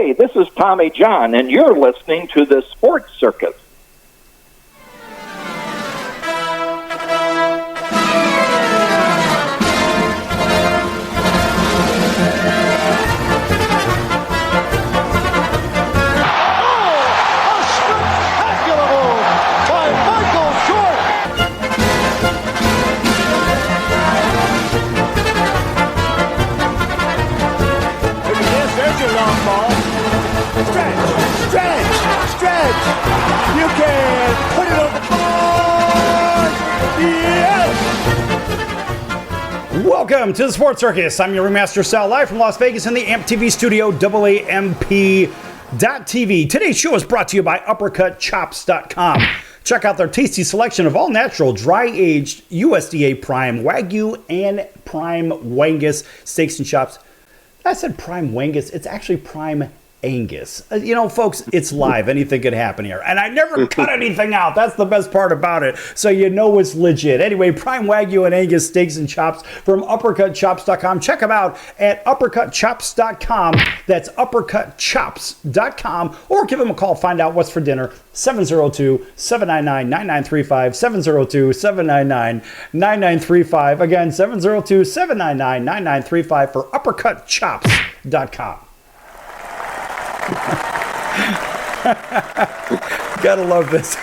Hey, this is Tommy John, and you're listening to the Sports Circus. You can put it on the board! Yes! Welcome to the Sports Circus. I'm your Ringmaster Sal, live from Las Vegas in the AMP TV studio, AAMP.TV. Today's show is brought to you by UppercutChops.com. Check out their tasty selection of all-natural, dry-aged USDA Prime Wagyu and Prime Wangus steaks and chops. I said Prime Wangus. It's actually Prime Angus. You know, folks, it's live. Anything could happen here. And I never cut anything out. That's the best part about it. So you know it's legit. Anyway, Prime Wagyu and Angus steaks and chops from UppercutChops.com. Check them out at UppercutChops.com. That's UppercutChops.com. Or give them a call. Find out what's for dinner. 702-799-9935. 702-799-9935. Again, 702-799-9935 for UppercutChops.com. Gotta love this.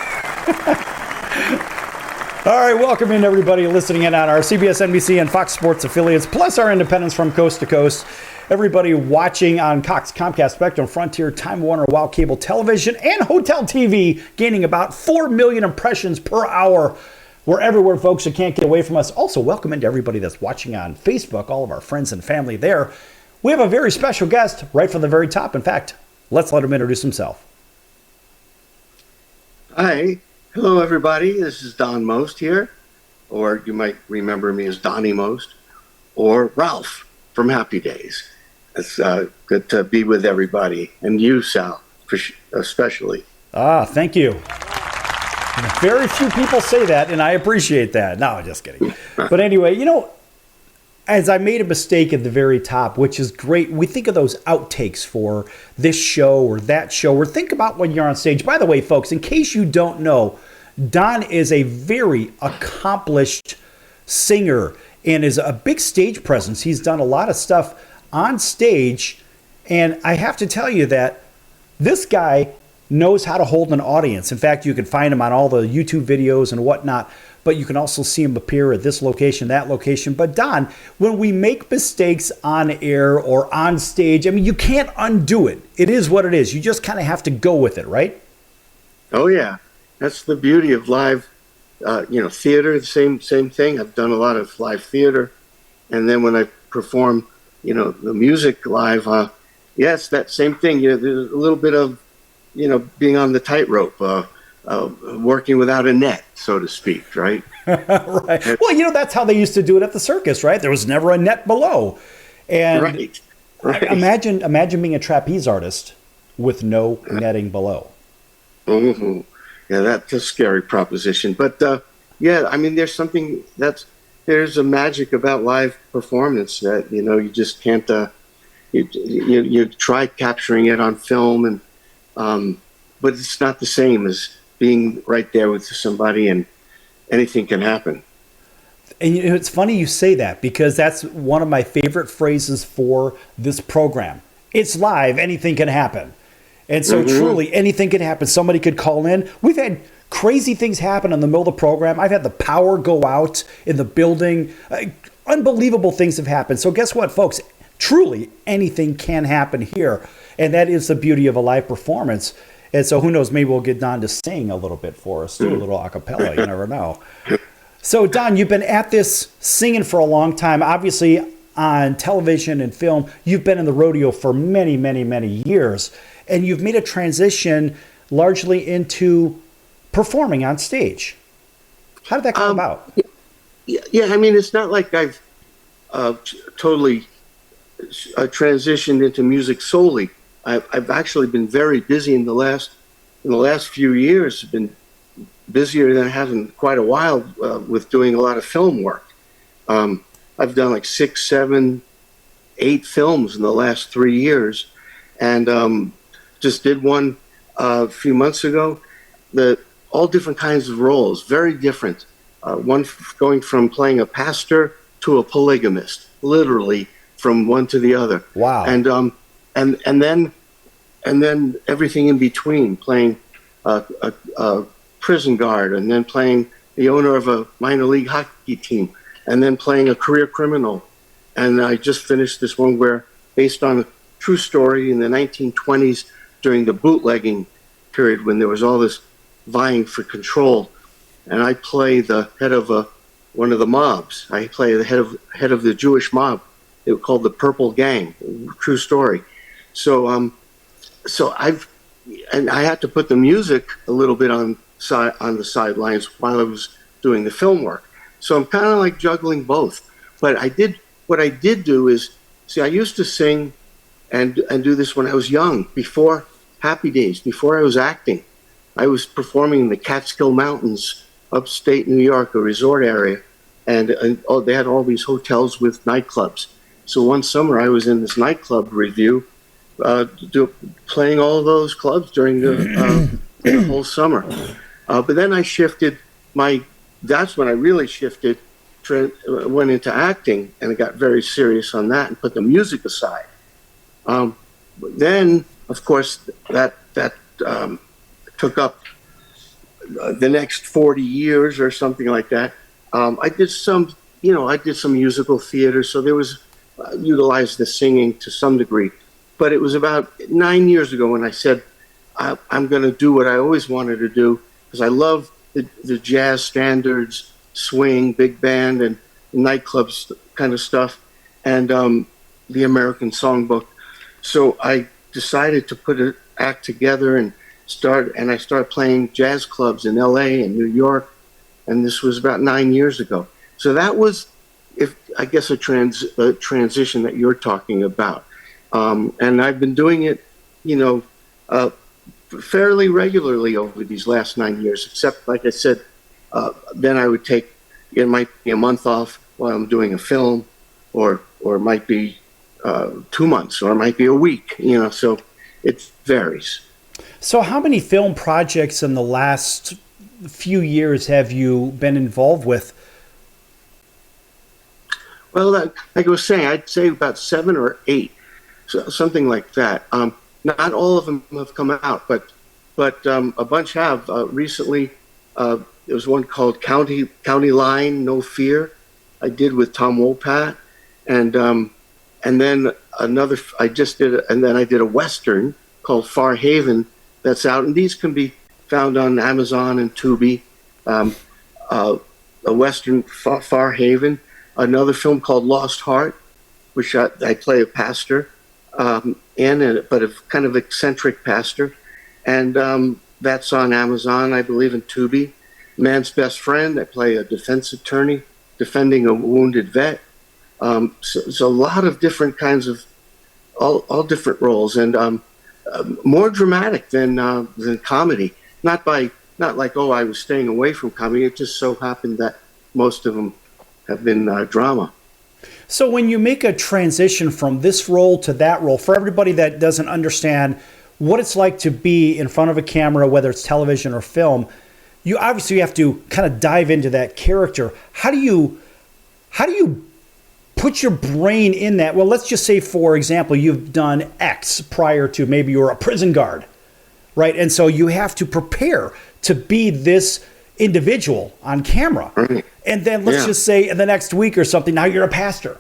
All right, welcome in everybody listening in on our CBS, NBC, and Fox Sports affiliates, plus our independents from coast to coast. Everybody watching on Cox, Comcast, Spectrum, Frontier, Time Warner, Wow Cable Television, and Hotel TV, gaining about 4 million impressions per hour. We're everywhere, folks. You can't get away from us. Also, welcome into everybody that's watching on Facebook, all of our friends and family there. We have a very special guest right from the very top. In fact, let's let him introduce himself. Hi. Hello, everybody. This is Don Most here, or you might remember me as Donny Most, or Ralph from Happy Days. It's good to be with everybody, and you, Sal, especially. Thank you. Very few people say that, and I appreciate that. No, just kidding. But anyway, you know, as I made a mistake at the very top, which is great, we think of those outtakes for this show or that show, or think about when you're on stage. By the way, folks, in case you don't know, Don is a very accomplished singer and is a big stage presence. He's done a lot of stuff on stage, and I have to tell you that this guy knows how to hold an audience. In fact, you can find him on all the YouTube videos and whatnot, but you can also see him appear at this location, that location. But Don, when we make mistakes on air or on stage, I mean, you can't undo it. It is what it is. You just kind of have to go with it, right? Oh, yeah. That's the beauty of live, theater, the same thing. I've done a lot of live theater. And then when I perform, the music live, it's that same thing. There's a little bit of, being on the tightrope, working without a net, so to speak, right? Right. Well, that's how they used to do it at the circus, right? There was never a net below. And right. Imagine being a trapeze artist with no netting below. Mm-hmm. Yeah, that's a scary proposition. But there's a magic about live performance that, you just can't, you try capturing it on film, and but it's not the same as being right there with somebody, and anything can happen. And it's funny you say that, because that's one of my favorite phrases for this program. It's live, anything can happen. And so truly, anything can happen. Somebody could call in. We've had crazy things happen in the middle of the program. I've had the power go out in the building. Unbelievable things have happened. So guess what, folks? Truly, anything can happen here. And that is the beauty of a live performance. And so who knows, maybe we'll get Don to sing a little bit for us, too, a little a cappella. You never know. So, Don, you've been at this singing for a long time. Obviously, on television and film, you've been in the rodeo for many, many, many years. And you've made a transition largely into performing on stage. How did that come about? Yeah, I mean, it's not like I've totally transitioned into music solely. I've actually been very busy in the last few years. Been busier than I have in quite a while with doing a lot of film work. I've done like 6, 7, 8 films in the last 3 years, and just did one a few months ago. All different kinds of roles, very different. One going from playing a pastor to a polygamist, literally from one to the other. Wow. And then everything in between, playing a prison guard, and then playing the owner of a minor league hockey team, and then playing a career criminal. And I just finished this one where, based on a true story in the 1920s during the bootlegging period when there was all this vying for control, and I play the head of one of the mobs. I play the head of the Jewish mob. They were called the Purple Gang. True story. So I had to put the music a little bit on the sidelines while I was doing the film work. So I'm kind of like juggling both. But what I did do is, I used to sing and do this when I was young, before Happy Days, before I was acting. I was performing in the Catskill Mountains, upstate New York, a resort area, and they had all these hotels with nightclubs. So one summer I was in this nightclub review, playing all of those clubs during the whole summer. But then I shifted that's when I really shifted, went into acting, and I got very serious on that and put the music aside. Then, of course, that took up the next 40 years or something like that. I did some musical theater, so there was utilized the singing to some degree. But it was about 9 years ago when I said, I'm going to do what I always wanted to do, because I love the jazz standards, swing, big band, and nightclubs kind of stuff, and the American Songbook. So I decided to put an act together and I started playing jazz clubs in LA and New York, and this was about 9 years ago. So that was, I guess, a transition that you're talking about. And I've been doing it, fairly regularly over these last 9 years, except, like I said, then I would take, it might be a month off while I'm doing a film, or it might be 2 months, or it might be a week, so it varies. So how many film projects in the last few years have you been involved with? Well, like I was saying, I'd say about 7 or 8, so something like that. Not all of them have come out, but a bunch have. Recently, there was one called County Line, No Fear. I did with Tom Wopat, and then another. I did a Western called Far Haven that's out, and these can be found on Amazon and Tubi. A Western, Far Haven. Another film called Lost Heart, which I play a pastor but a kind of eccentric pastor. And that's on Amazon, I believe, and Tubi. Man's Best Friend, I play a defense attorney defending a wounded vet. So a lot of different kinds of, all different roles, and more dramatic than comedy. Not like, I was staying away from comedy. It just so happened that most of them have been drama. So when you make a transition from this role to that role, for everybody that doesn't understand what it's like to be in front of a camera, whether it's television or film, you obviously have to kind of dive into that character. How do you put your brain in that? Well, let's just say, for example, you've done X prior to, maybe you're a prison guard, right? And so you have to prepare to be this individual on camera. And then let's just say in the next week or something, now you're a pastor,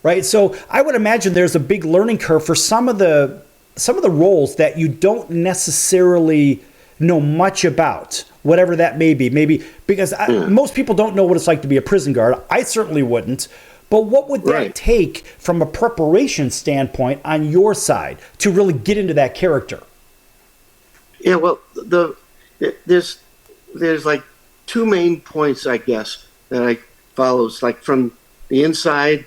right? So I would imagine there's a big learning curve for some of the roles that you don't necessarily know much about, whatever that may be. Maybe because most people don't know what it's like to be a prison guard. I certainly wouldn't. But what would that take from a preparation standpoint on your side to really get into that character? Yeah, well, there's like two main points, I guess, that I follow. It's like from the inside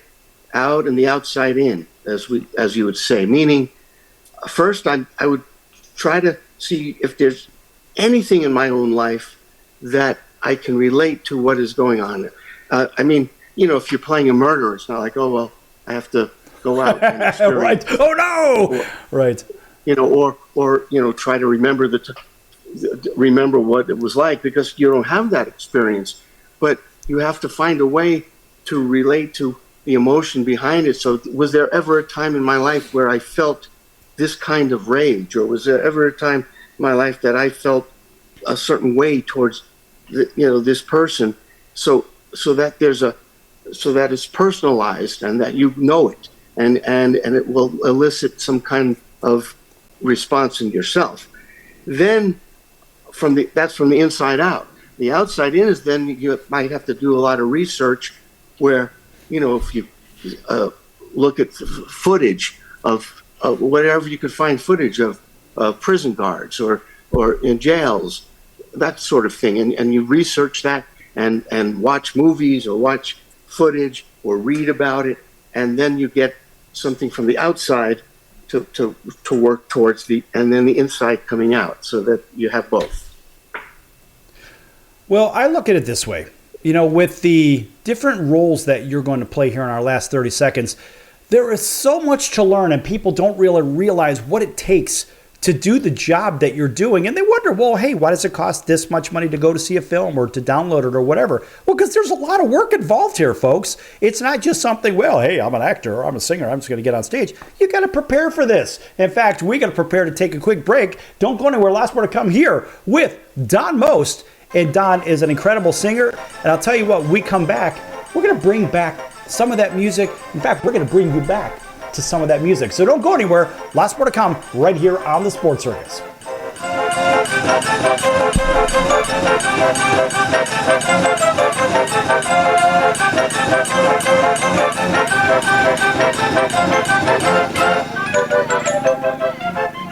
out and the outside in, as you would say. Meaning, first, I would try to see if there's anything in my own life that I can relate to what is going on. I mean, if you're playing a murderer, it's not like, I have to go out and experience. Right. Oh no. Right. Or try to remember remember what it was like, because you don't have that experience, but you have to find a way to relate to the emotion behind it. So was there ever a time in my life where I felt this kind of rage, or was there ever a time in my life that I felt a certain way towards this person, so that it's personalized and that you know it, and it will elicit some kind of response in yourself. Then that's from the inside out. The outside in is then you might have to do a lot of research, where if you look at footage of whatever you could find footage of prison guards or in jails, that sort of thing, and you research that and watch movies or watch footage or read about it, and then you get something from the outside to work towards and then the inside coming out, so that you have both. Well, I look at it this way. With the different roles that you're going to play here in our last 30 seconds, there is so much to learn, and people don't really realize what it takes to do the job that you're doing. And they wonder, well, hey, why does it cost this much money to go to see a film or to download it or whatever? Well, because there's a lot of work involved here, folks. It's not just something, well, hey, I'm an actor or I'm a singer, I'm just going to get on stage. You got to prepare for this. In fact, we got to prepare to take a quick break. Don't go anywhere. Last more to come here with Don Most. And Don is an incredible singer. And I'll tell you what, we come back, we're going to bring back some of that music. In fact, we're going to bring you back to some of that music. So don't go anywhere. Lots more to come right here on the Sports Circus.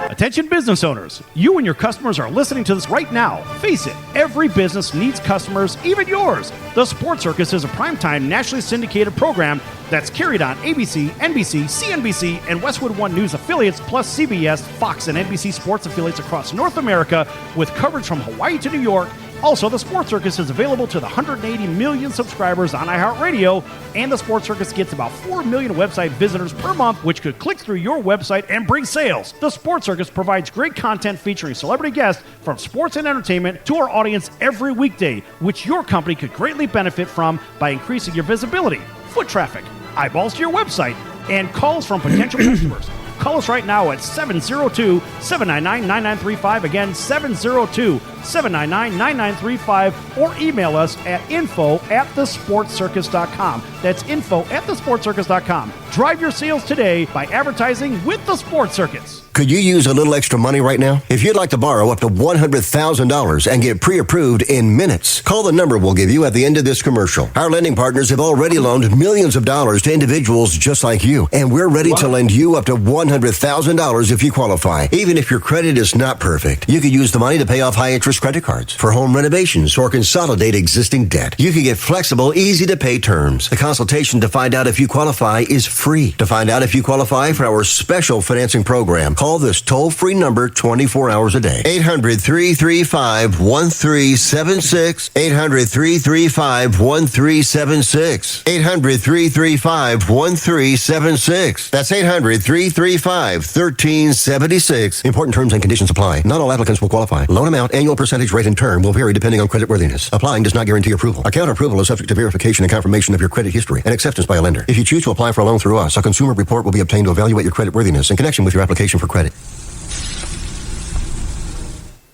Attention business owners, you and your customers are listening to this right now. Face it, every business needs customers, even yours. The Sports Circus is a primetime nationally syndicated program that's carried on ABC, NBC, CNBC, and Westwood One News affiliates, plus CBS, Fox, and NBC sports affiliates across North America, with coverage from Hawaii to New York. Also, the Sports Circus is available to the 180 million subscribers on iHeartRadio, and the Sports Circus gets about 4 million website visitors per month, which could click through your website and bring sales. The Sports Circus provides great content featuring celebrity guests from sports and entertainment to our audience every weekday, which your company could greatly benefit from by increasing your visibility, foot traffic, eyeballs to your website, and calls from potential customers. Call us right now at 702-799-9935. Again, 702-799-9935. Or email us at info@thesportscircus.com. That's info@thesportscircus.com. Drive your sales today by advertising with the Sports Circus. Could you use a little extra money right now? If you'd like to borrow up to $100,000 and get pre-approved in minutes, call the number we'll give you at the end of this commercial. Our lending partners have already loaned millions of dollars to individuals just like you, and we're ready to lend you up to $100,000 if you qualify. Even if your credit is not perfect, you could use the money to pay off high-interest credit cards, for home renovations, or consolidate existing debt. You can get flexible, easy-to-pay terms. The consultation to find out if you qualify is free. To find out if you qualify for our special financing program, call this toll-free number 24 hours a day. 800-335-1376. 800-335-1376. 800-335-1376. That's 800-335-1376. Important terms and conditions apply. Not all applicants will qualify. Loan amount, annual percentage rate, and term will vary depending on creditworthiness. Applying does not guarantee approval. Account approval is subject to verification and confirmation of your credit history and acceptance by a lender. If you choose to apply for a loan through us, a consumer report will be obtained to evaluate your creditworthiness in connection with your application for credit.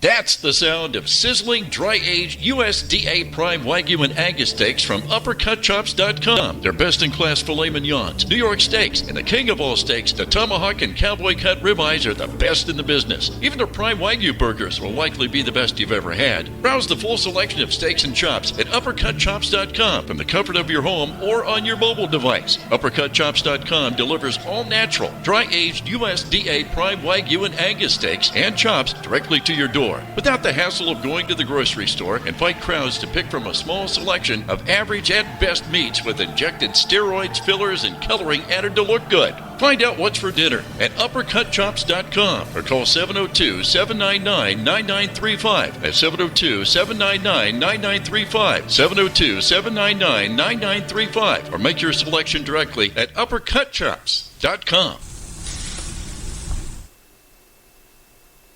That's the sound of sizzling, dry-aged USDA Prime Wagyu and Angus steaks from UppercutChops.com. Their best-in-class filet mignons, New York steaks, and the king of all steaks, the tomahawk and cowboy cut ribeyes are the best in the business. Even their Prime Wagyu burgers will likely be the best you've ever had. Browse the full selection of steaks and chops at UppercutChops.com from the comfort of your home or on your mobile device. UppercutChops.com delivers all-natural, dry-aged USDA Prime Wagyu and Angus steaks and chops directly to your door. store without the hassle of going to the grocery store and fight crowds to pick from a small selection of average at best meats with injected steroids, fillers, and coloring added to look good. Find out what's for dinner at uppercutchops.com or call 702-799-9935 at 702-799-9935, 702-799-9935, or make your selection directly at uppercutchops.com.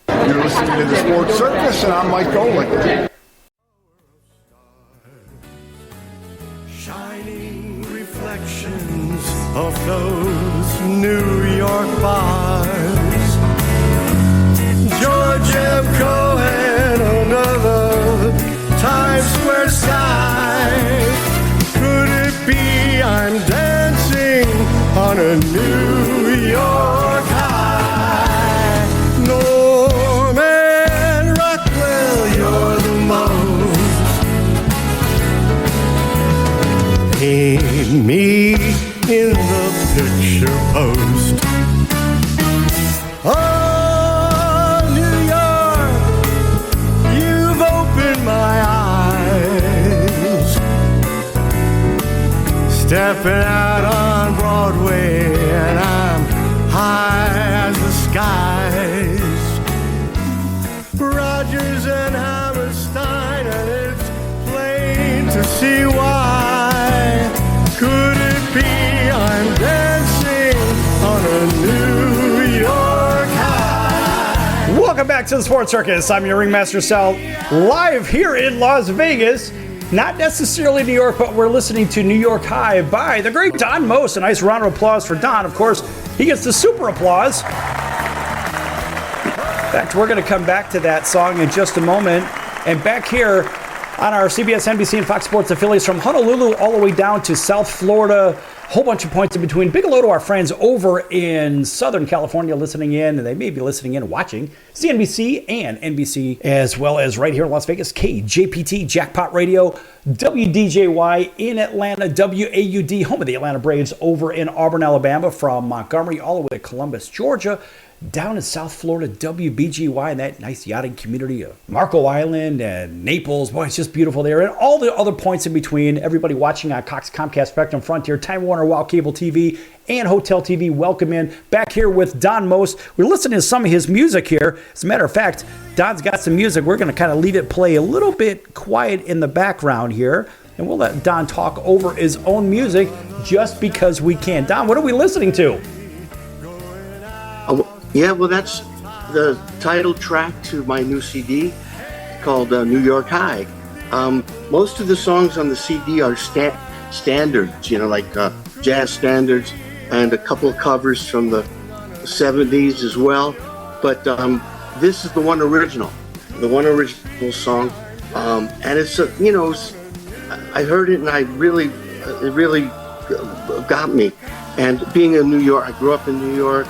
You're listening to the Sports Circus, and I'm Mike Golick. Shining reflections of those New York bars. George M. Cohan, another Times Square sky. Could it be I'm dancing on a New York high? Norman Rockwell, you're the most. Paint me in the picture post. Oh, New York, you've opened my eyes. Stepping out on Broadway, and I'm high as the skies. Rogers and Hammerstein, and it's plain to see why. Could it be I'm dancing on a New York high? Welcome back to the Sports Circus. I'm your Ringmaster Sal, live here in Las Vegas. Not necessarily New York, but we're listening to New York High by the great Don Most. A nice round of applause for Don. Of course, he gets the super applause. In fact, we're going to come back to that song in just a moment. And back here on our CBS, NBC, and Fox Sports affiliates from Honolulu all the way down to South Florida, a whole bunch of points in between. Big hello to our friends over in Southern California listening in, and they may be listening in, watching CNBC and NBC, as well as right here in Las Vegas, KJPT, Jackpot Radio, WDJY in Atlanta, WAUD, home of the Atlanta Braves, over in Auburn, Alabama, from Montgomery all the way to Columbus, Georgia, down in South Florida, WBGY, and that nice yachting community of Marco Island and Naples. Boy, it's just beautiful there. And all the other points in between. Everybody watching on Cox, Comcast, Spectrum, Frontier, Time Warner, Wow Cable TV, and Hotel TV, welcome in. Back here with Don Most. We're listening to some of his music here. As a matter of fact, Don's got some music. We're going to kind of leave it play a little bit quiet in the background here. And we'll let Don talk over his own music just because we can. Don, what are we listening to? Yeah, well, that's the title track to my new CD called New York High. Most of the songs on the CD are standards, like jazz standards, and a couple of covers from the 70s as well. But this is the one original song. And it's, I heard it and it really got me. And being in New York, I grew up in New York,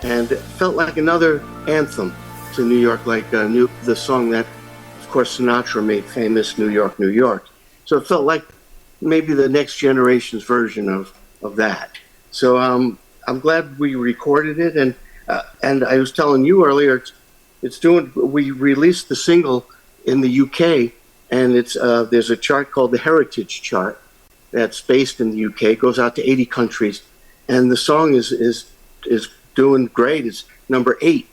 and it felt like another anthem to New York, like the song that, of course, Sinatra made famous, New York, New York. So it felt like maybe the next generation's version of that. So I'm glad we recorded it, and I was telling you earlier, we released the single in the UK, and there's a chart called the Heritage Chart that's based in the UK. It goes out to 80 countries, and the song is doing great. It's number 8.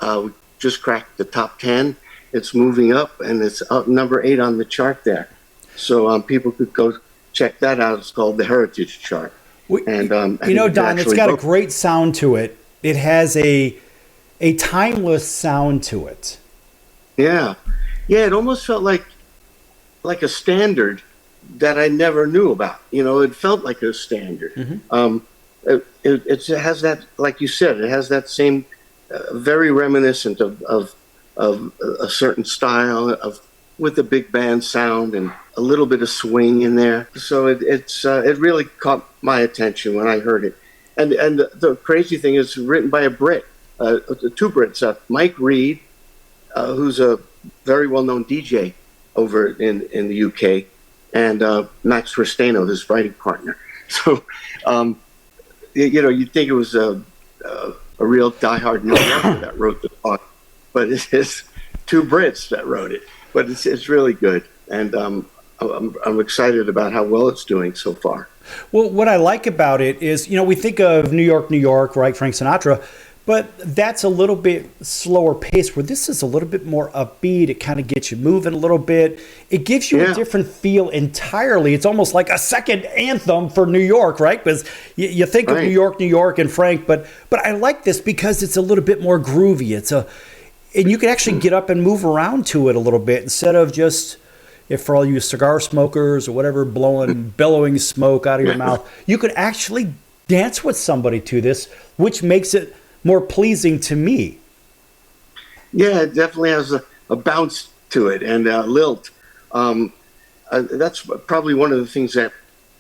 We just cracked the top 10. It's moving up, and it's up number 8 on the chart there. So people could go check that out. It's called the Heritage Chart. And Don, it's got a great sound to it. It has a timeless sound to it. Yeah. It almost felt like a standard that I never knew about. It felt like a standard. Mm-hmm. It has that, like you said, it has that same very reminiscent of a certain style with the big band sound and a little bit of swing in there. So it really caught my attention when I heard it. And the crazy thing is, written by a Brit, 2 Brits, Mike Reed, who's a very well-known DJ over in the UK, and Max Restano, his writing partner. So, you'd think it was a real diehard New Yorker that wrote the song, but it's two Brits that wrote it, but it's really good, and I'm excited about how well it's doing so far. Well, what I like about it is, we think of New York, right, Frank Sinatra, but that's a little bit slower pace, where this is a little bit more upbeat. It kind of gets you moving a little bit. It gives you a different feel entirely. It's almost like a second anthem for New York, right? Because you think of New York and Frank, but I like this because it's a little bit more groovy. And you can actually get up and move around to it a little bit instead of just, if for all you cigar smokers or whatever, bellowing smoke out of your mouth, you could actually dance with somebody to this, which makes it more pleasing to me. Yeah, it definitely has a bounce to it and a lilt. That's probably one of the things that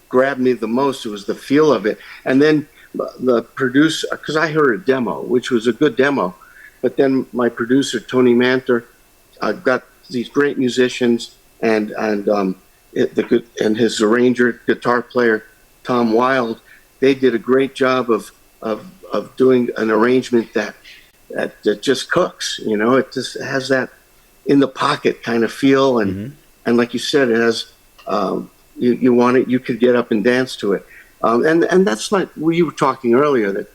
grabbed me the most. It was the feel of it. And then the producer, because I heard a demo, which was a good demo, but then my producer, Tony Manter, got these great musicians and his arranger, guitar player, Tom Wilde. They did a great job of doing an arrangement that just cooks. It just has that in the pocket kind of feel, and like you said, it has you want it, you could get up and dance to it, and that's like you were talking earlier, that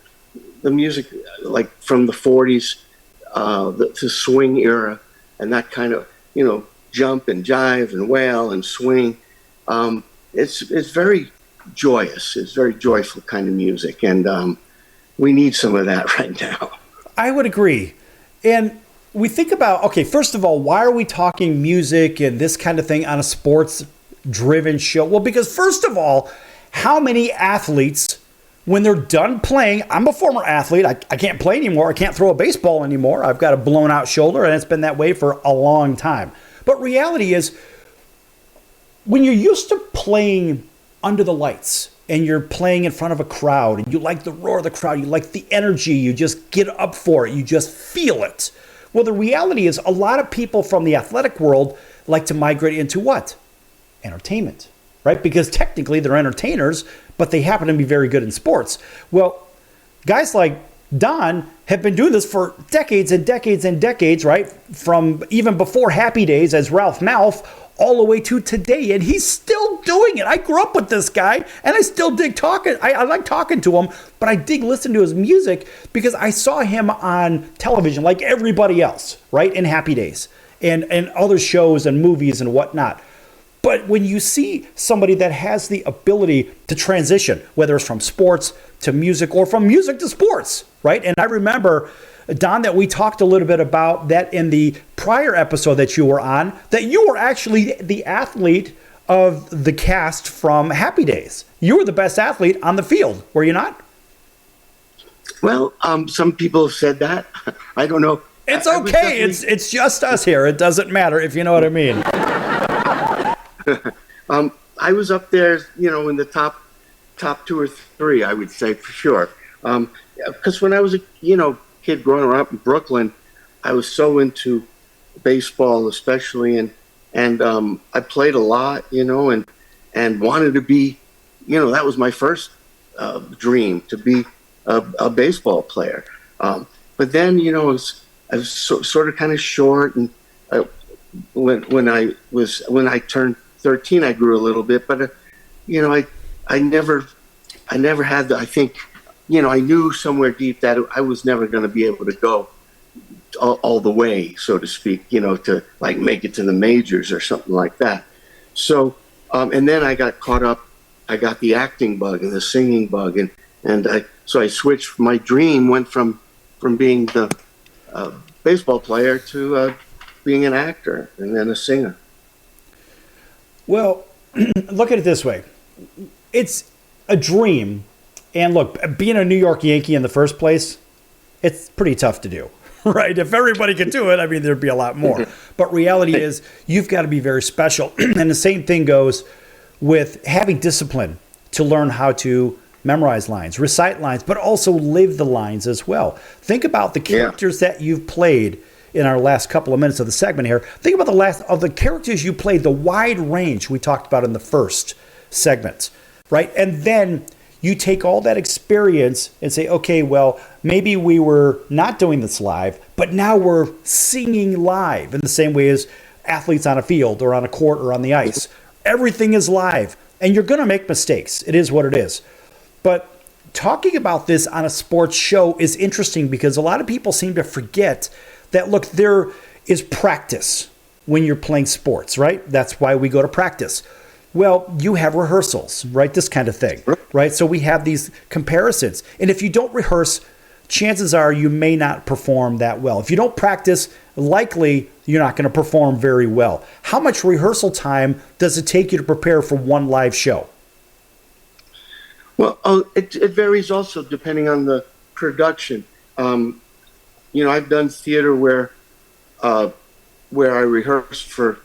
the music like from the 40s, the swing era, and that kind of jump and jive and wail and swing. It's very joyous. It's very joyful kind of music, and we need some of that right now. I would agree. And we think about, okay, first of all, why are we talking music and this kind of thing on a sports-driven show? Well, because first of all, how many athletes, when they're done playing, I'm a former athlete, I can't play anymore, I can't throw a baseball anymore, I've got a blown-out shoulder, and it's been that way for a long time. But reality is, when you're used to playing under the lights, and you're playing in front of a crowd, and you like the roar of the crowd, you like the energy, you just get up for it, you just feel it. Well, the reality is a lot of people from the athletic world like to migrate into what? Entertainment, right? Because technically they're entertainers, but they happen to be very good in sports. Well, guys like Don have been doing this for decades and decades and decades, right? From even before Happy Days as Ralph Malph, all the way to today, and he's still doing it. I grew up with this guy, and I still dig talking. I like talking to him, but I dig listening to his music because I saw him on television like everybody else, right, in Happy Days and other shows and movies and whatnot. But when you see somebody that has the ability to transition, whether it's from sports to music or from music to sports, right? And I remember, Don, that we talked a little bit about that in the prior episode that you were on, that you were actually the athlete of the cast from Happy Days. You were the best athlete on the field, were you not? Well, some people have said that. I don't know. It's okay. It's just us here. It doesn't matter, if you know what I mean. I was up there, in the top 2 or 3, I would say for sure. Because when I was a kid growing up in Brooklyn, I was so into baseball, especially, and I played a lot, and wanted to be, that was my first dream, to be a baseball player. But then, I was sort of kind of short, and when I turned 13, I grew a little bit, but I never had I think. I knew somewhere deep that I was never going to be able to go all the way, so to speak, to like make it to the majors or something like that. So, and then I got caught up. I got the acting bug and the singing bug, and I switched. My dream went from being the baseball player to being an actor and then a singer. Well, look at it this way. It's a dream. And look, being a New York Yankee in the first place, it's pretty tough to do, right? If everybody could do it, I mean, there'd be a lot more. But reality is, you've got to be very special. And the same thing goes with having discipline to learn how to memorize lines, recite lines, but also live the lines as well. Think about the characters that you've played in our last couple of minutes of the segment here. Think about the characters you played, the wide range we talked about in the first segment, right? And then you take all that experience and say, okay, well, maybe we were not doing this live, but now we're singing live in the same way as athletes on a field or on a court or on the ice. Everything is live, and you're going to make mistakes. It is what it is. But talking about this on a sports show is interesting because a lot of people seem to forget that, look, there is practice when you're playing sports, right? That's why we go to practice. Well, you have rehearsals, right? This kind of thing, right? So we have these comparisons. And if you don't rehearse, chances are you may not perform that well. If you don't practice, likely you're not going to perform very well. How much rehearsal time does it take you to prepare for one live show? Well, it varies also depending on the production. I've done theater where I rehearsed for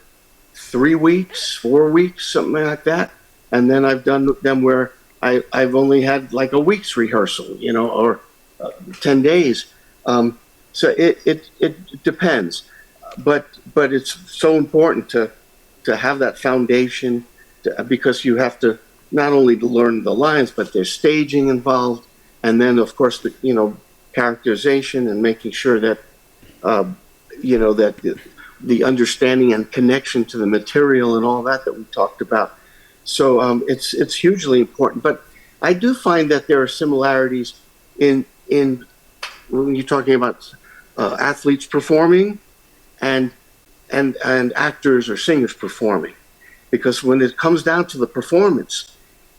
3 weeks, 4 weeks, something like that. And then I've done them where I've only had like a week's rehearsal, or 10 days. So it depends. But it's so important to have that foundation because you have to not only to learn the lines, but there's staging involved. And then, of course, the characterization and making sure that, that the understanding and connection to the material and all that we talked about. So it's hugely important. But I do find that there are similarities in when you're talking about athletes performing and actors or singers performing, because when it comes down to the performance,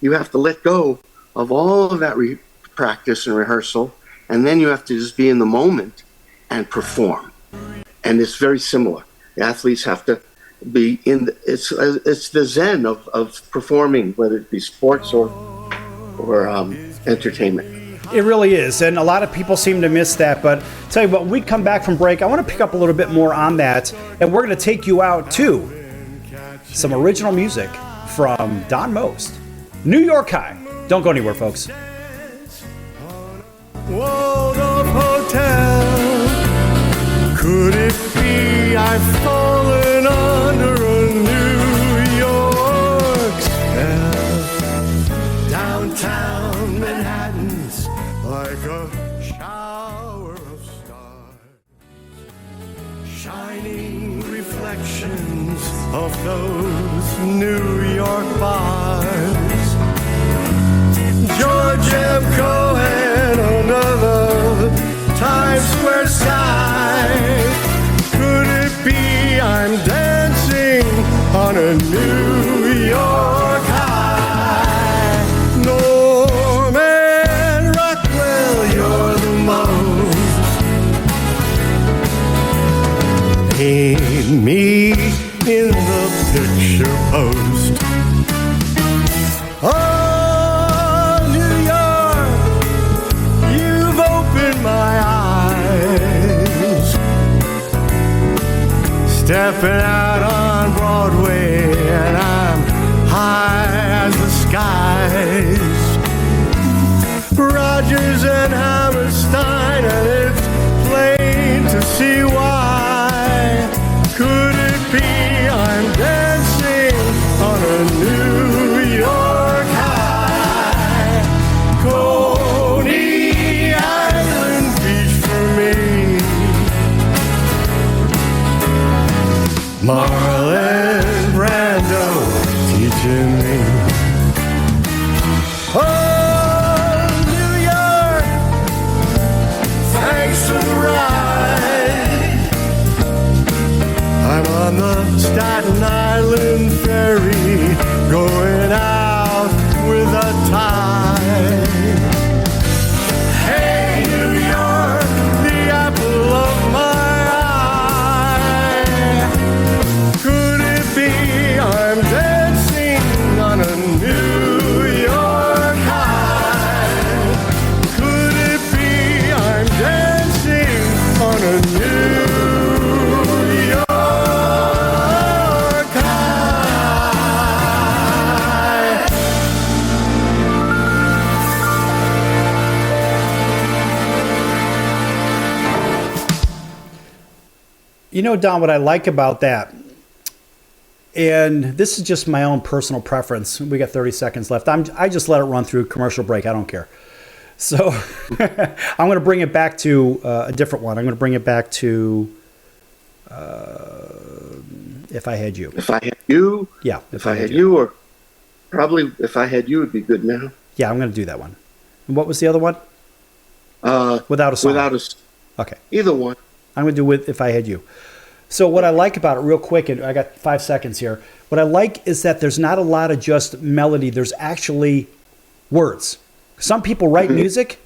you have to let go of all of that practice and rehearsal, and then you have to just be in the moment and perform. And it's very similar. The athletes have to be it's the zen of performing, whether it be sports or entertainment. It really is, and a lot of people seem to miss that. But tell you what, when we come back from break, I want to pick up a little bit more on that, and we're going to take you out to some original music from Don Most, New York High. Don't go anywhere, folks. Waldorf Hotel. Could it be I've fallen under a New York spell? Downtown Manhattan's like a shower of stars, shining reflections of those New York bars. George M. Cohan, another Times Square sky. Could it be I'm dancing on a New York high? Norman Rockwell, you're the most. Paint me in the picture post. Oh, stepping out on Broadway, and I'm high as the skies. Rogers and Hammerstein, and it's plain to see why. Could it be I'm dancing on a New York high? Coney Island Beach for me. Marlon Brando teaching me. Oh, New York, thanks for the ride. I'm on the Staten Island ferry, going out with a tide. Hey, New York, the apple of my I'm dancing on a New York high. Could it be I'm dancing on a New York high? You know, Don, what I like about that And this is just my own personal preference. We got 30 seconds left. I just let it run through commercial break. I don't care. So I'm going to bring it back to a different one. I'm going to bring it back to If I Had You. If I Had You? Yeah. If I Had You, or probably If I Had You would be good now. Yeah, I'm going to do that one. And what was the other one? Without a Song. Okay. Either one. I'm going to do with If I Had You. So what I like about it, real quick, and I got 5 seconds here. What I like is that there's not a lot of just melody. There's actually words. Some people write music,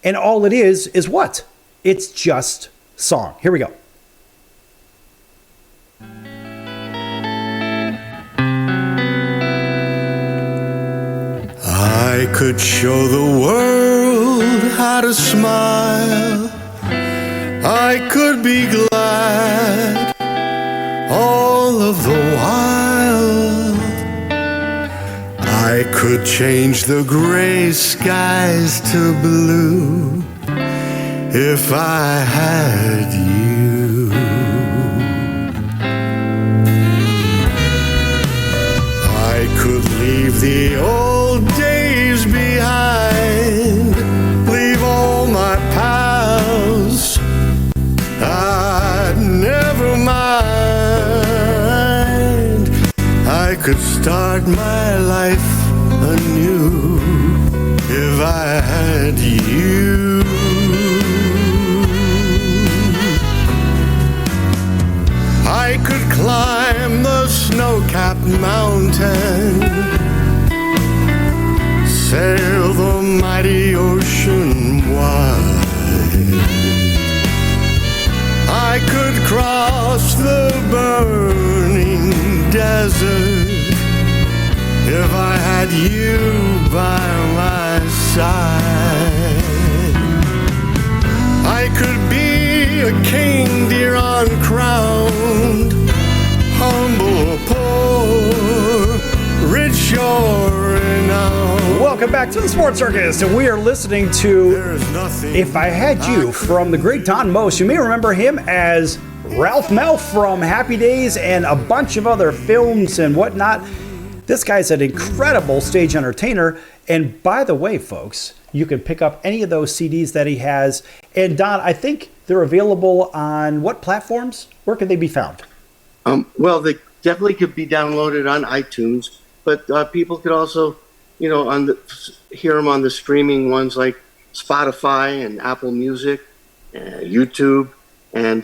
and all it is what? It's just song. Here we go. I could show the world how to smile. I could be glad all of the while. I could change the gray skies to blue if I had you. I could leave the old days behind, leave all my pals. I'd never mind. I could start my life anew if I had you. I could climb the snow-capped mountain, sail the mighty ocean wide. I could cross the burning desert if I had you by my side. I could be a king, dear, uncrowned, humble or poor, rich or renowned. Welcome back to the Sports Circus, and we are listening to If I Had You from the great Don Most. You may remember him as Ralph Malph from Happy Days and a bunch of other films and whatnot. This guy's an incredible stage entertainer. And by the way, folks, you can pick up any of those CDs that he has. And Don, I think they're available on what platforms? Where can they be found? Well, they definitely could be downloaded on iTunes, but people could also, hear them on the streaming ones like Spotify and Apple Music, YouTube, and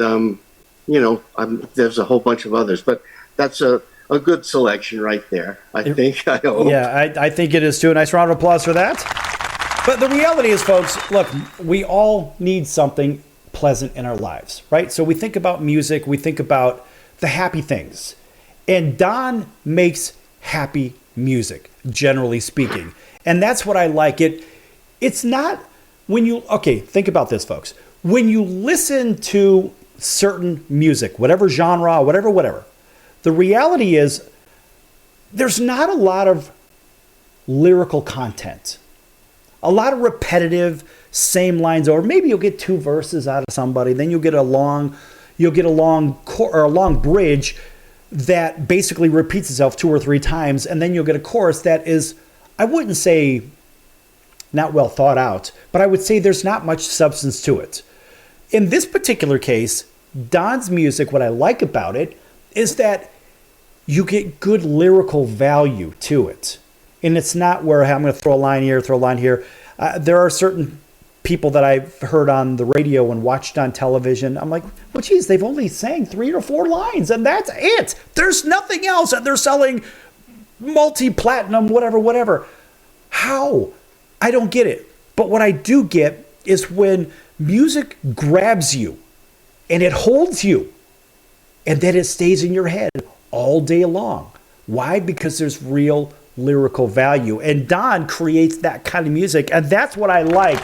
there's a whole bunch of others. But that's a good selection right there, I think. I hope. Yeah, I think it is too. A nice round of applause for that. But the reality is, folks, look, we all need something pleasant in our lives, right? So we think about music, we think about the happy things. And Don makes happy music, generally speaking. And that's what I like. It's not when you, think about this, folks. When you listen to certain music, whatever genre, whatever, the reality is there's not a lot of lyrical content. A lot of repetitive, same lines, or maybe you'll get 2 verses out of somebody, then you'll get a long bridge that basically repeats itself 2 or 3 times, and then you'll get a chorus that is, I wouldn't say not well thought out, but I would say there's not much substance to it. In this particular case, Don's music, what I like about it is that you get good lyrical value to it. And it's not where I'm going to throw a line here, throw a line here. There are certain people that I've heard on the radio and watched on television. I'm like, well, geez, they've only sang 3 or 4 lines, and that's it. There's nothing else, and they're selling multi-platinum, whatever. How? I don't get it. But what I do get is when music grabs you, and it holds you, and then it stays in your head all day long. Why? Because there's real lyrical value. And Don creates that kind of music, and that's what I like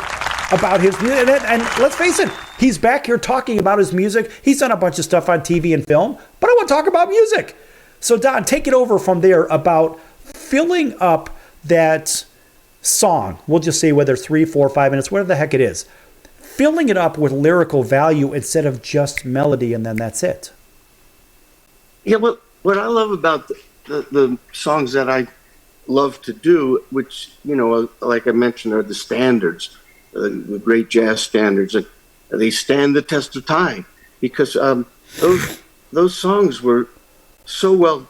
about his music. And let's face it, he's back here talking about his music. He's done a bunch of stuff on TV and film, but I want to talk about music. So Don, take it over from there about filling up that song. We'll just say whether 3, 4, 5 minutes, whatever the heck it is. Filling it up with lyrical value instead of just melody, and then that's it. Yeah, well, what I love about the songs that I love to do, which, like I mentioned, are the standards, the great jazz standards, and they stand the test of time because those songs were so well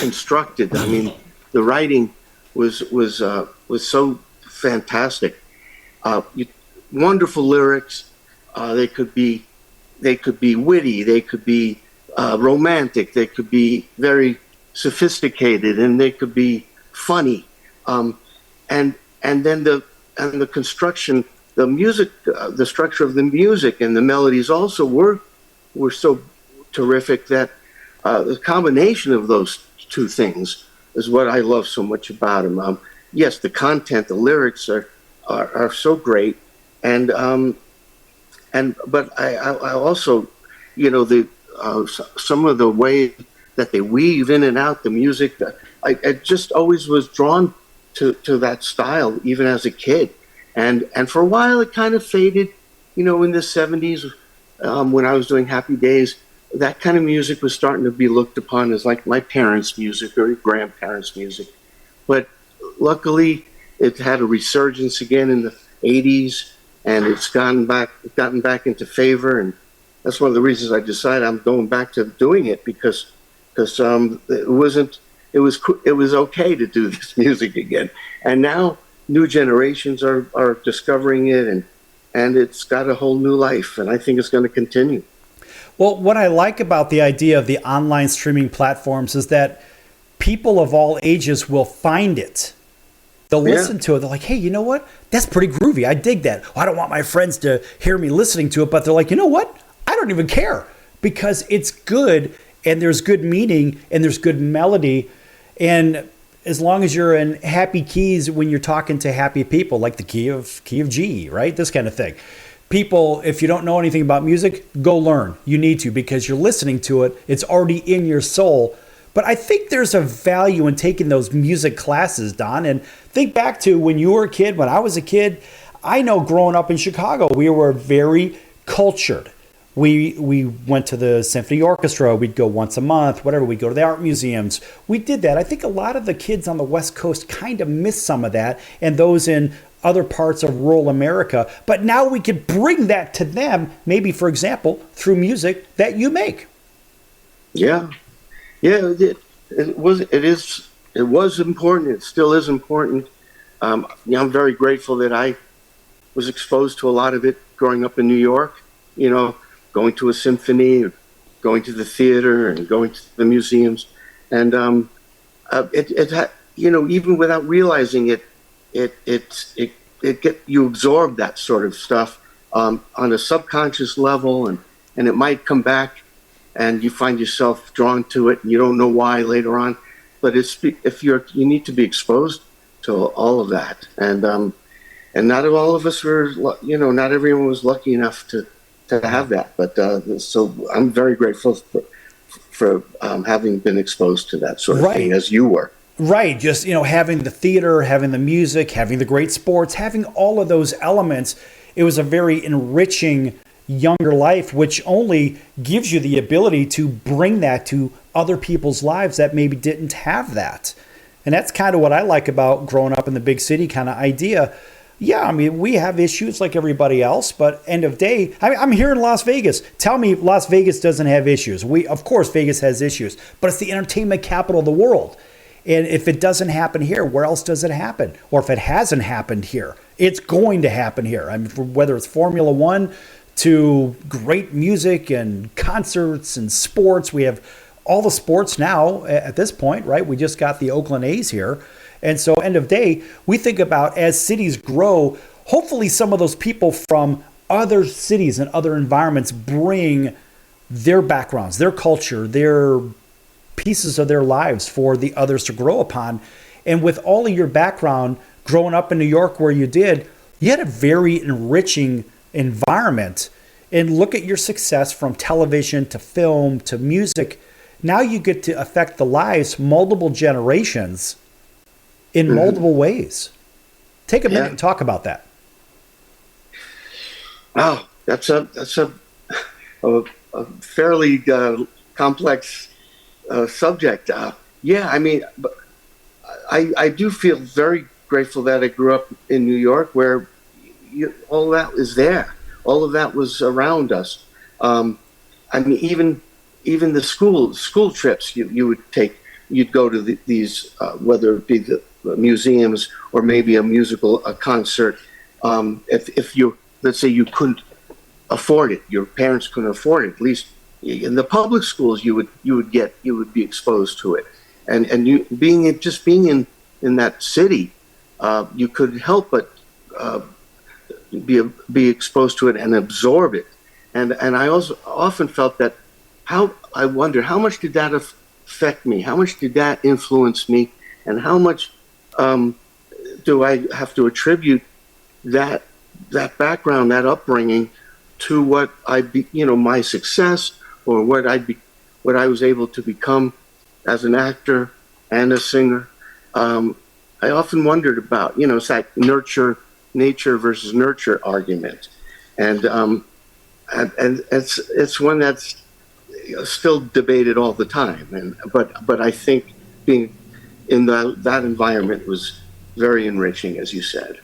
constructed. I mean, the writing was so fantastic. Wonderful lyrics. They could be witty. They could be romantic. They could be very sophisticated, and they could be funny. And then the construction, the music, the structure of the music and the melodies also were so terrific that the combination of those two things is what I love so much about them. Yes, the content, the lyrics are so great, but I also, some of the way that they weave in and out the music, I just always was drawn to that style, even as a kid. And for a while, it kind of faded, in the 70s, when I was doing Happy Days. That kind of music was starting to be looked upon as like my parents' music or grandparents' music. But luckily, it had a resurgence again in the 80s, and it's gotten back into favor. And that's one of the reasons I decided I'm going back to doing it, because it was okay to do this music again. And now new generations are discovering it, and it's got a whole new life, and I think it's going to continue. Well, what I like about the idea of the online streaming platforms is that people of all ages will find it. They'll listen to it. They're like, hey, you know what? That's pretty groovy. I dig that. Well, I don't want my friends to hear me listening to it, but they're like, you know what? I don't even care, because it's good, and there's good meaning, and there's good melody. And as long as you're in happy keys when you're talking to happy people, like the key of G, right? This kind of thing. People, if you don't know anything about music, go learn. You need to, because you're listening to it. It's already in your soul. But I think there's a value in taking those music classes, Don. And think back to when you were a kid, when I was a kid. I know growing up in Chicago, we were very cultured. We went to the symphony orchestra. We'd go once a month, whatever. We'd go to the art museums. We did that. I think a lot of the kids on the West Coast kind of miss some of that, and those in other parts of rural America. But now we could bring that to them, maybe, for example, through music that you make. Yeah. It was important. It still is important. I'm very grateful that I was exposed to a lot of it growing up in New York. Going to a symphony, or going to the theater, and going to the museums, and even without realizing it, you absorb that sort of stuff on a subconscious level, and it might come back, and you find yourself drawn to it, and you don't know why later on. But you need to be exposed to all of that, and not all of us were, not everyone was lucky enough to have that. But so I'm very grateful for having been exposed to that sort of thing, as you were. Right. Just, having the theater, having the music, having the great sports, having all of those elements. It was a very enriching younger life, which only gives you the ability to bring that to other people's lives that maybe didn't have that. And that's kind of what I like about growing up in the big city kind of idea. Yeah, I mean, we have issues like everybody else, but end of day, I'm here in Las Vegas. Tell me Las Vegas doesn't have issues. Of course, Vegas has issues, but it's the entertainment capital of the world. And if it doesn't happen here, where else does it happen? Or if it hasn't happened here, it's going to happen here. I mean, whether it's Formula One to great music and concerts and sports, we have all the sports now at this point, right? We just got the Oakland A's here. And so end of day, we think about as cities grow, hopefully some of those people from other cities and other environments bring their backgrounds, their culture, their pieces of their lives for the others to grow upon. And with all of your background, growing up in New York where you did, you had a very enriching environment. And look at your success from television to film to music. Now you get to affect the lives multiple generations in multiple ways. Take a minute and talk about that. Wow, that's a fairly complex subject. Yeah, I mean, I do feel very grateful that I grew up in New York, where all that is there. All of that was around us. I mean, even the school trips you would take. You'd go to these, whether it be the museums or maybe a concert. If you, let's say, you couldn't afford it, your parents couldn't afford it. At least in the public schools, you would be exposed to it, and you being in that city, you could help but be exposed to it and absorb it. And I also often felt that I wonder how much did that affect me? How much did that influence me? And how much do I have to attribute that background, that upbringing, to what my success, or what I was able to become as an actor and a singer? I often wondered about, it's that nature versus nurture argument, and it's one that's still debated all the time. But I think being in that environment was very enriching, as you said.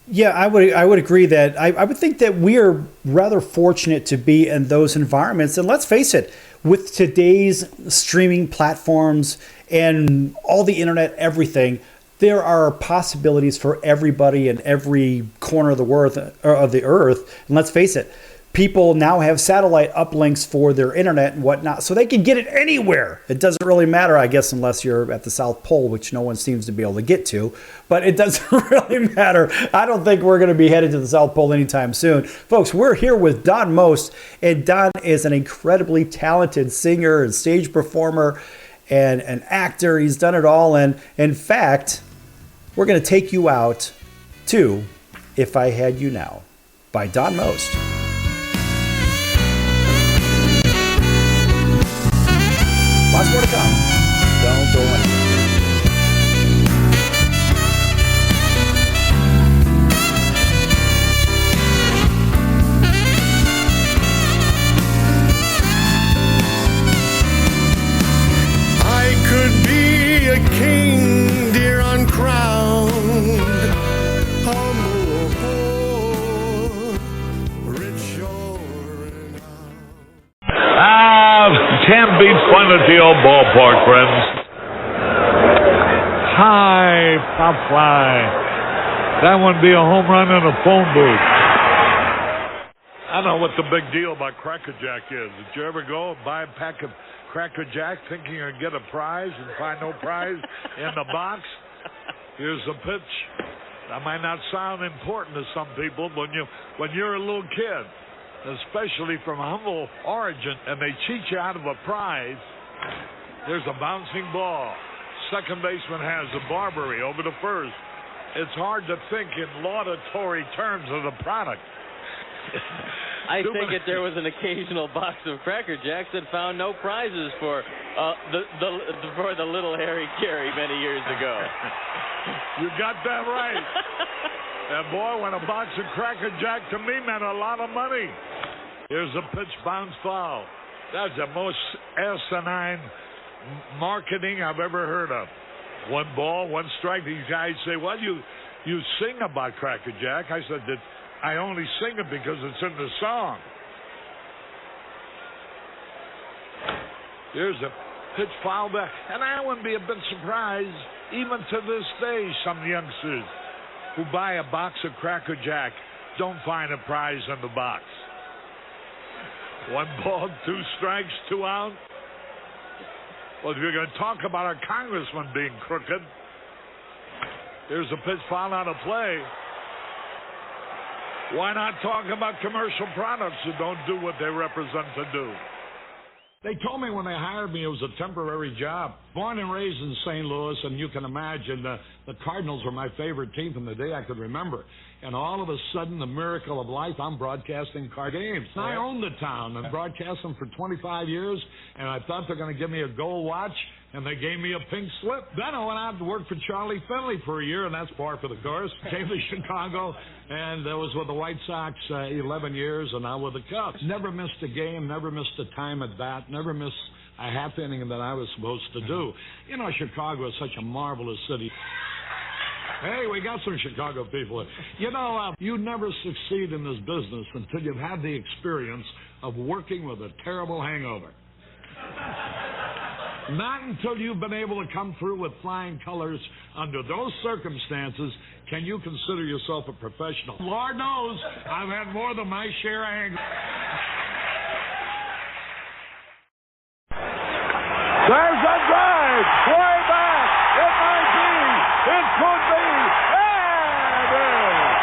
Yeah, I would agree that I would think that we are rather fortunate to be in those environments. And let's face it, with today's streaming platforms and all the internet, everything, there are possibilities for everybody in every corner of the earth. And let's face it, people now have satellite uplinks for their internet and whatnot, so they can get it anywhere. It doesn't really matter, I guess, unless you're at the South Pole, which no one seems to be able to get to. But it doesn't really matter. I don't think we're going to be headed to the South Pole anytime soon. Folks, we're here with Don Most, and Don is an incredibly talented singer and stage performer and an actor. He's done it all. And in fact, we're going to take you out to If I Had You Now by Don Most. Lots more to come. Don't go anywhere. I could be a king, dear, uncrowned, humble or poor, rich or renowned. Can't beat fun at the old ballpark, friends. Hi, pop fly. That would be a home run in a phone booth. I don't know what the big deal about Cracker Jack is. Did you ever go and buy a pack of Cracker Jack thinking you're going to get a prize and find no prize in the box? Here's the pitch. That might not sound important to some people, but when you're a little kid, especially from humble origin, and they cheat you out of a prize. There's a bouncing ball. Second baseman has a Barbary over to first. It's hard to think in laudatory terms of the product. I think if there was an occasional box of Cracker Jacks that found no prizes for the little Harry Carey many years ago. You got that right. And boy, when a box of Cracker Jack to me meant a lot of money. Here's a pitch, bounce foul. That's the most asinine marketing I've ever heard of. 1 ball, 1 strike. These guys say, well, you sing about Cracker Jack. I said that I only sing it because it's in the song. Here's a pitch, foul back. And I wouldn't be a bit surprised, even to this day, some youngsters who buy a box of Cracker Jack don't find a prize in the box. 1 ball, 2 strikes, 2 out. Well, if you're going to talk about our congressman being crooked, here's a pitch, foul out of play. Why not talk about commercial products that don't do what they represent to do? They told me when they hired me it was a temporary job. Born and raised in St. Louis, and you can imagine the Cardinals were my favorite team from the day I could remember. And all of a sudden, the miracle of life, I'm broadcasting Card games. And I own the town and broadcast them for 25 years, and I thought they're going to give me a gold watch. and they gave me a pink slip. Then I went out to work for Charlie Finley for a year, and that's par for the course. Came to Chicago, and I was with the White Sox 11 years, and now with the Cubs. Never missed a game, never missed a time at bat, never missed a half inning that I was supposed to do. You know, Chicago is such a marvelous city. Hey, we got some Chicago people. You know, you never succeed in this business until you've had the experience of working with a terrible hangover. Not until you've been able to come through with flying colors under those circumstances can you consider yourself a professional. Lord knows, I've had more than my share of hangovers. There's a drive, way back, it might be, it could be, and it is.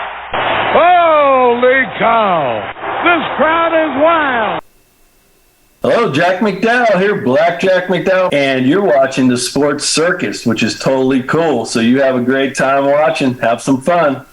Holy cow, this crowd is wild. Hello, Jack McDowell here, Black Jack McDowell, and you're watching the Sports Circus, which is totally cool. So you have a great time watching. Have some fun.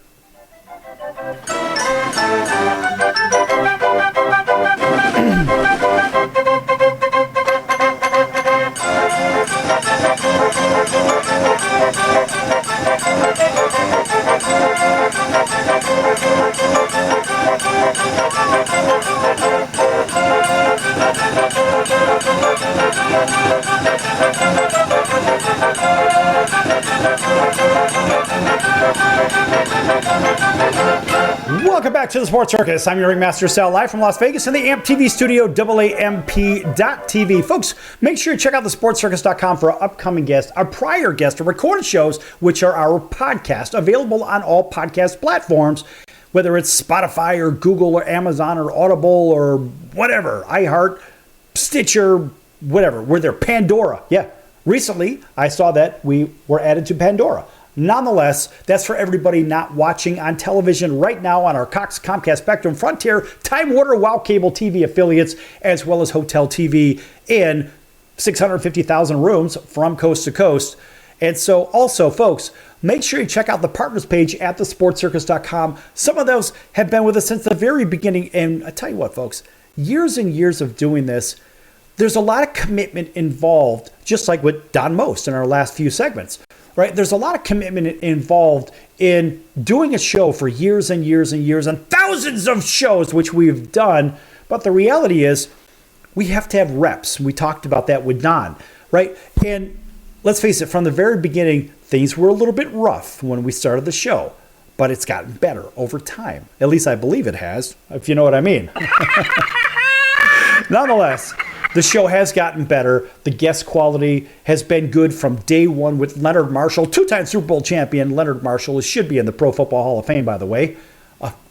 Welcome back to the Sports Circus. I'm your Ringmaster Sal, live from Las Vegas in the AMP TV studio, AAMP.TV. Folks, make sure you check out the sportscircus.com for our upcoming guests, our prior guests, our recorded shows, which are our podcast, available on all podcast platforms, whether it's Spotify or Google or Amazon or Audible or whatever, iHeart, Stitcher, whatever. We're there. Pandora. Yeah. Recently, I saw that we were added to Pandora. Nonetheless, that's for everybody not watching on television right now on our Cox, Comcast, Spectrum, Frontier, Time Warner, Wow Cable TV affiliates, as well as Hotel TV in 650,000 rooms from coast to coast. And so also, folks, make sure you check out the partners page at thesportscircus.com. Some of those have been with us since the very beginning. And I tell you what, folks, years and years of doing this, there's a lot of commitment involved, just like with Don Most in our last few segments. Right? There's a lot of commitment involved in doing a show for years and years and years and thousands of shows, which we've done. But the reality is we have to have reps. We talked about that with Don, right? And let's face it, from the very beginning, things were a little bit rough when we started the show, but it's gotten better over time. At least I believe it has, if you know what I mean. Nonetheless, the show has gotten better. The guest quality has been good from day one with Leonard Marshall, two-time Super Bowl champion. Leonard Marshall should be in the Pro Football Hall of Fame, by the way.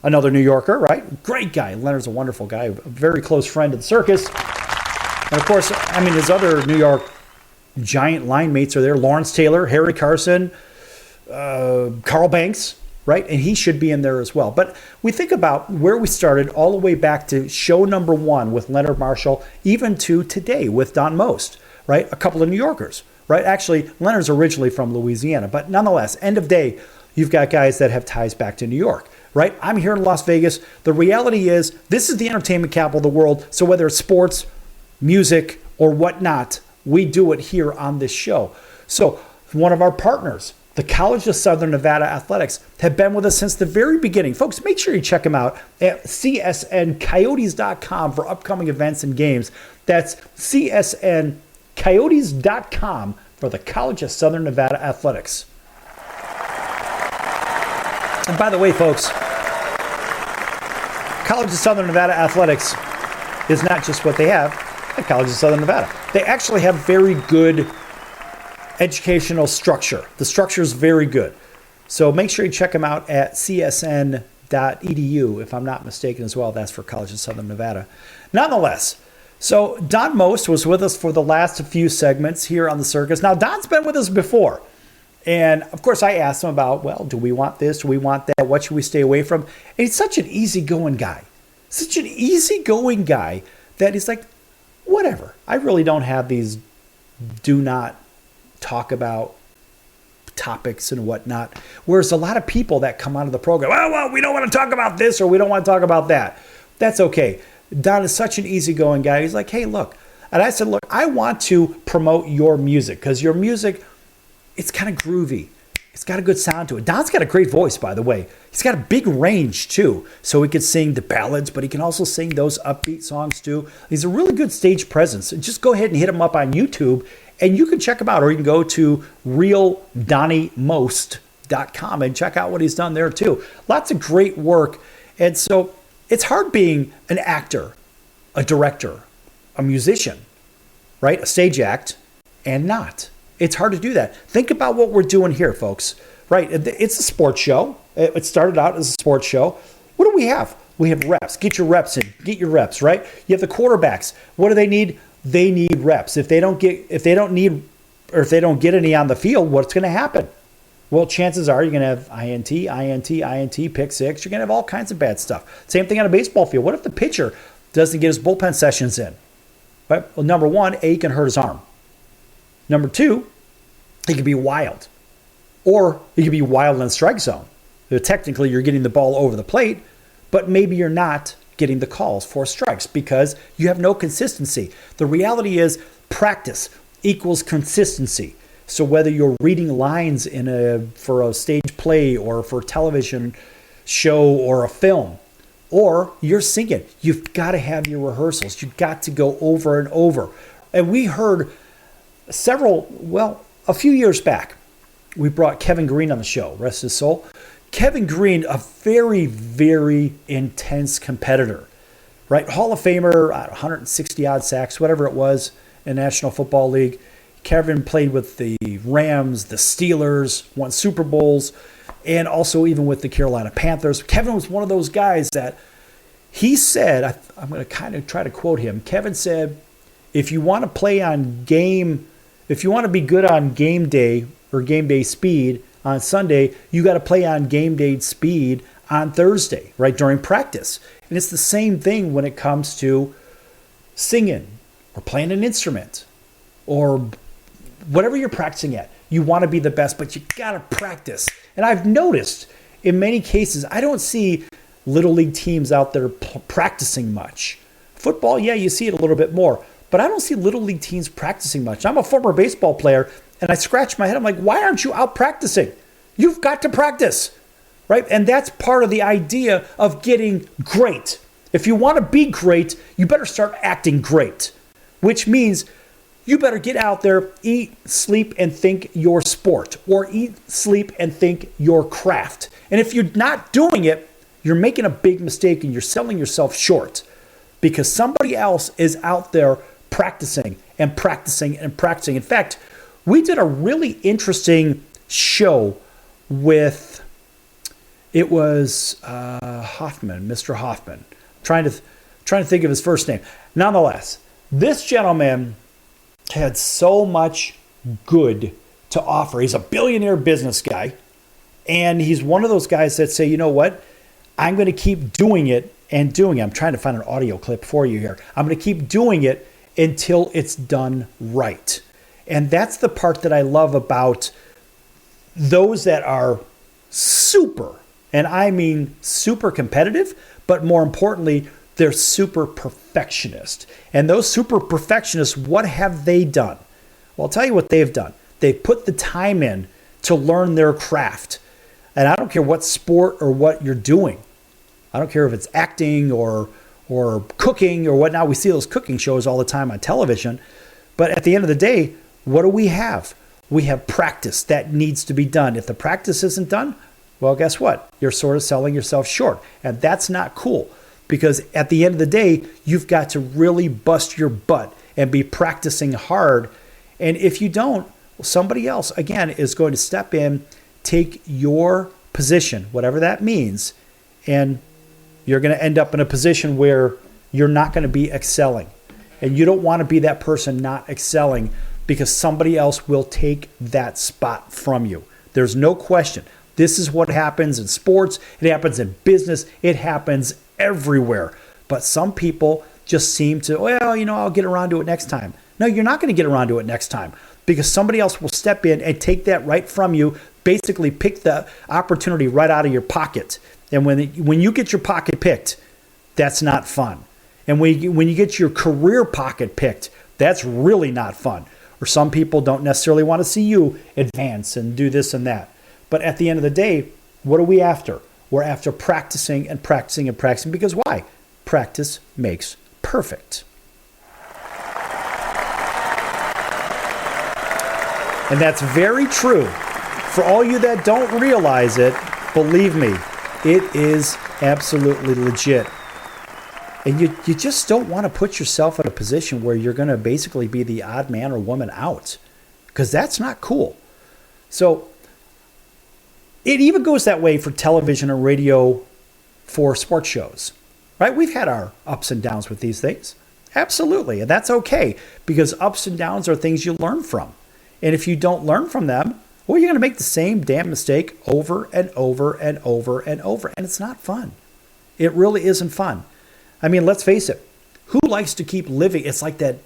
Another New Yorker, right? Great guy. Leonard's a wonderful guy, a very close friend of the circus. And, of course, I mean, his other New York giant line mates are there. Lawrence Taylor, Harry Carson, Carl Banks, right? And he should be in there as well. But we think about where we started all the way back to show number one with Leonard Marshall, even to today with Don Most, right? A couple of New Yorkers, right? Actually, Leonard's originally from Louisiana, but nonetheless, end of day, you've got guys that have ties back to New York, right? I'm here in Las Vegas. The reality is this is the entertainment capital of the world. So whether it's sports, music, or whatnot, we do it here on this show. So one of our partners, the College of Southern Nevada Athletics, have been with us since the very beginning. Folks, make sure you check them out at csncoyotes.com for upcoming events and games. That's csncoyotes.com for the College of Southern Nevada Athletics. And by the way, folks, College of Southern Nevada Athletics is not just what they have at College of Southern Nevada. They actually have very good educational structure. The structure is very good. So make sure you check them out at csn.edu, if I'm not mistaken as well. That's for College of Southern Nevada. Nonetheless, so Don Most was with us for the last few segments here on the circus. Now, Don's been with us before. And, of course, I asked him about, well, do we want this? Do we want that? What should we stay away from? And he's such an easygoing guy. Such an easygoing guy that he's like, whatever. I really don't have these do not talk about topics and whatnot. Whereas a lot of people that come out of the program, well, we don't want to talk about this or we don't want to talk about that. That's okay. Don is such an easygoing guy. He's like, hey, look, And I said, look, I want to promote your music because your music, it's kind of groovy. It's got a good sound to it. Don's got a great voice, by the way. He's got a big range, too. So he can sing the ballads, but he can also sing those upbeat songs, too. He's a really good stage presence. And just go ahead and hit him up on YouTube, and you can check him out. Or you can go to realdonnymost.com and check out what he's done there, too. Lots of great work. And so it's hard being an actor, a director, a musician, right? A stage act, and not. It's hard to do that. Think about what we're doing here, folks. Right? It's a sports show. It started out as a sports show. What do we have? We have reps. Get your reps in. Get your reps, right? You have the quarterbacks. What do they need? They need reps. If they don't get any on the field, what's going to happen? Well, chances are you're going to have INT, pick six. You're going to have all kinds of bad stuff. Same thing on a baseball field. What if the pitcher doesn't get his bullpen sessions in? Right? Well, number one, he can hurt his arm. Number two, he could be wild. Or he could be wild in the strike zone. Technically, you're getting the ball over the plate, but maybe you're not getting the calls for strikes because you have no consistency. The reality is practice equals consistency. So whether you're reading lines for a stage play or for a television show or a film, or you're singing, you've got to have your rehearsals. You've got to go over and over. And we heard a few years back, we brought Kevin Green on the show, rest his soul. Kevin Green, a very, very intense competitor, right? Hall of Famer, 160-odd sacks, whatever it was, in National Football League. Kevin played with the Rams, the Steelers, won Super Bowls, and also even with the Carolina Panthers. Kevin was one of those guys that he said, I'm going to kind of try to quote him. Kevin said, if you want to be good on game day or game day speed on Sunday, you got to play on game day speed on Thursday, right, during practice. And it's the same thing when it comes to singing or playing an instrument or whatever you're practicing at. You want to be the best, but you got to practice. And I've noticed in many cases, I don't see little league teams out there practicing much. Football, yeah, you see it a little bit more. But I don't see little league teams practicing much. I'm a former baseball player, and I scratch my head. I'm like, why aren't you out practicing? You've got to practice, right? And that's part of the idea of getting great. If you want to be great, you better start acting great, which means you better get out there, eat, sleep, and think your sport, or eat, sleep, and think your craft. And if you're not doing it, you're making a big mistake and you're selling yourself short because somebody else is out there practicing and practicing and practicing. In fact, we did a really interesting show with, it was Mr. Hoffman. Trying to think of his first name. Nonetheless, this gentleman had so much good to offer. He's a billionaire business guy, and he's one of those guys that say, you know what? I'm going to keep doing it and doing it. I'm trying to find an audio clip for you here. I'm going to keep doing it until it's done right. And that's the part that I love about those that are super, and I mean super competitive, but more importantly, they're super perfectionist. And those super perfectionists, what have they done? Well, I'll tell you what they've done. They've put the time in to learn their craft. And I don't care what sport or what you're doing. I don't care if it's acting or cooking or whatnot. We see those cooking shows all the time on television. But at the end of the day, what do we have? We have practice that needs to be done. If the practice isn't done, well, guess what? You're sort of selling yourself short. And that's not cool. Because at the end of the day, you've got to really bust your butt and be practicing hard. And if you don't, well, somebody else, again, is going to step in, take your position, whatever that means, and you're going to end up in a position where you're not going to be excelling. And you don't want to be that person not excelling because somebody else will take that spot from you. There's no question. This is what happens in sports. It happens in business. It happens everywhere. But some people just seem to, well, I'll get around to it next time. No, you're not going to get around to it next time because somebody else will step in and take that right from you, basically pick the opportunity right out of your pocket. And when you get your pocket picked, that's not fun. And when you get your career pocket picked, That's really not fun. Or some people don't necessarily want to see you advance and do this and that. But at the end of the day, what are we after? We're after practicing and practicing and practicing, because why? Practice makes perfect. And that's very true. For all you that don't realize it, believe me, it is absolutely legit. And you just don't want to put yourself in a position where you're going to basically be the odd man or woman out, because that's not cool. So it even goes that way for television and radio for sports shows, right? We've had our ups and downs with these things. Absolutely. And that's okay, because ups and downs are things you learn from. And if you don't learn from them, well, you're going to make the same damn mistake over and over and over and over. And it's not fun. It really isn't fun. I mean, let's face it. Who likes to keep living? It's like that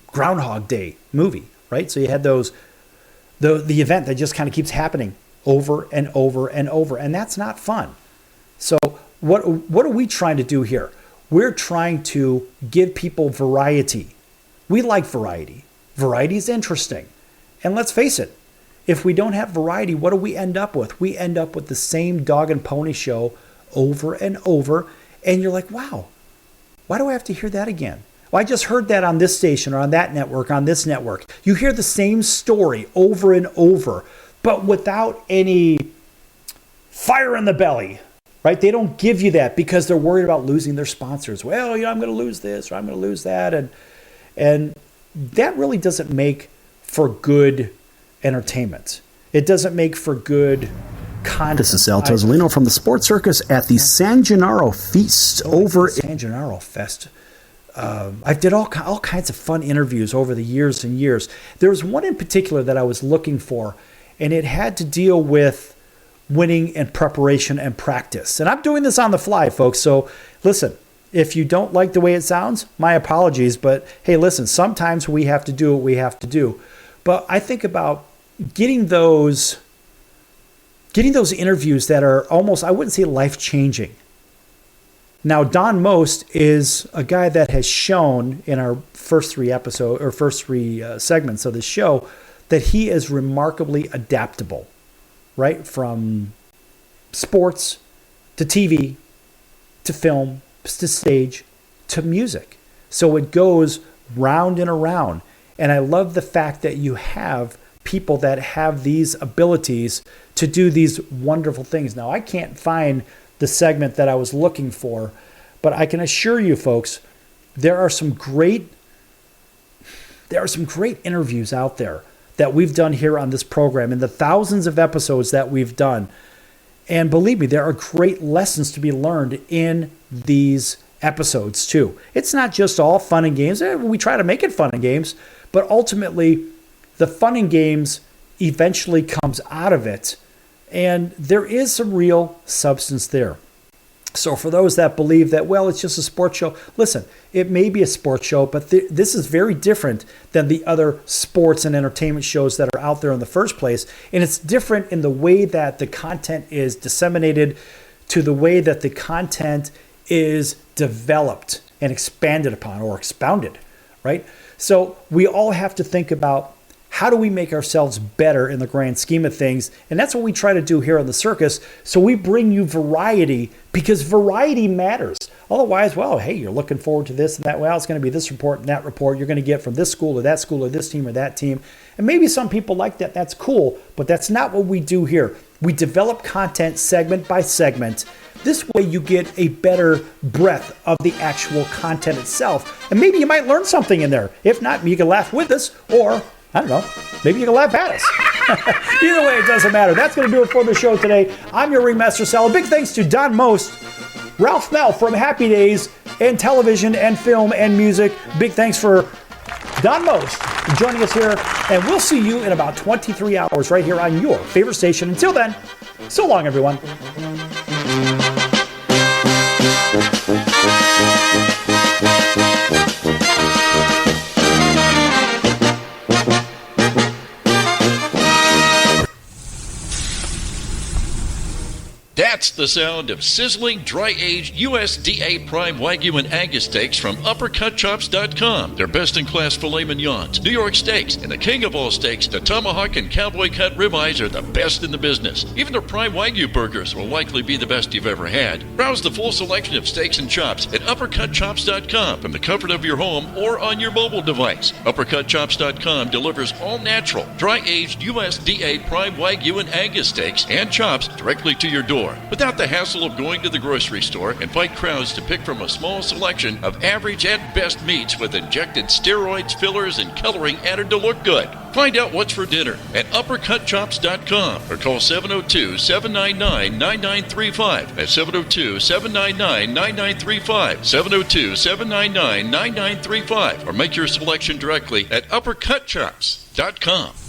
Groundhog Day movie, right? So you had the event that just kind of keeps happening over and over and over. And that's not fun. So what are we trying to do here? We're trying to give people variety. We like variety. Variety is interesting. And let's face it, if we don't have variety, what do we end up with? We end up with the same dog and pony show over and over. And you're like, wow, why do I have to hear that again? Well, I just heard that on this station or on that network, on this network. You hear the same story over and over, but without any fire in the belly, right? They don't give you that because they're worried about losing their sponsors. Well, I'm going to lose this or I'm going to lose that. And that really doesn't make for good entertainment. It doesn't make for good content. This is Sal Tuzzolino from the Sports Circus at the San Gennaro Feast over San Gennaro Fest. I did all kinds of fun interviews over the years and years. There was one in particular that I was looking for, and it had to deal with winning and preparation and practice. And I'm doing this on the fly, folks. So listen, if you don't like the way it sounds, my apologies. But hey, listen, sometimes we have to do what we have to do. But I think about getting those interviews that are almost, I wouldn't say life-changing. Now, Don Most is a guy that has shown in our first three segments of the show that he is remarkably adaptable, right? From sports to TV to film to stage to music. So it goes round and around. And I love the fact that you have people that have these abilities to do these wonderful things. Now, I can't find the segment that I was looking for, but I can assure you, folks, there are some great interviews out there that we've done here on this program in the thousands of episodes that we've done. And believe me, there are great lessons to be learned in these episodes too. It's not just all fun and games. We try to make it fun and games, but ultimately the fun and games eventually comes out of it. And there is some real substance there. So for those that believe that, well, it's just a sports show, listen, it may be a sports show, but this is very different than the other sports and entertainment shows that are out there in the first place. And it's different in the way that the content is disseminated, to the way that the content is developed and expanded upon or expounded, right? So we all have to think about, how do we make ourselves better in the grand scheme of things? And that's what we try to do here on the circus. So we bring you variety, because variety matters. Otherwise, well, hey, you're looking forward to this and that. Well, it's going to be this report and that report you're going to get from this school or this team or that team. And maybe some people like that. That's cool. But that's not what we do here. We develop content segment by segment. This way you get a better breadth of the actual content itself. And maybe you might learn something in there. If not, you can laugh with us, or I don't know, maybe you can laugh at us. Either way, it doesn't matter. That's going to do it for the show today. I'm your Ringmaster Sal. Big thanks to Don Most, Ralph Malph from Happy Days and television and film and music. Big thanks for Don Most joining us here. And we'll see you in about 23 hours right here on your favorite station. Until then, so long, everyone. That's That's the sound of sizzling, dry-aged USDA prime Wagyu and Angus steaks from UpperCutChops.com. Their best-in-class filet mignons, New York steaks, and the king of all steaks, the tomahawk and cowboy cut ribeyes are the best in the business. Even their prime Wagyu burgers will likely be the best you've ever had. Browse the full selection of steaks and chops at UpperCutChops.com from the comfort of your home or on your mobile device. UpperCutChops.com delivers all natural, dry-aged USDA prime Wagyu and Angus steaks and chops directly to your door, without the hassle of going to the grocery store and fight crowds to pick from a small selection of average and best meats with injected steroids, fillers, and coloring added to look good. Find out what's for dinner at UpperCutChops.com or call 702-799-9935. That's 702-799-9935. 702-799-9935. Or make your selection directly at UpperCutChops.com.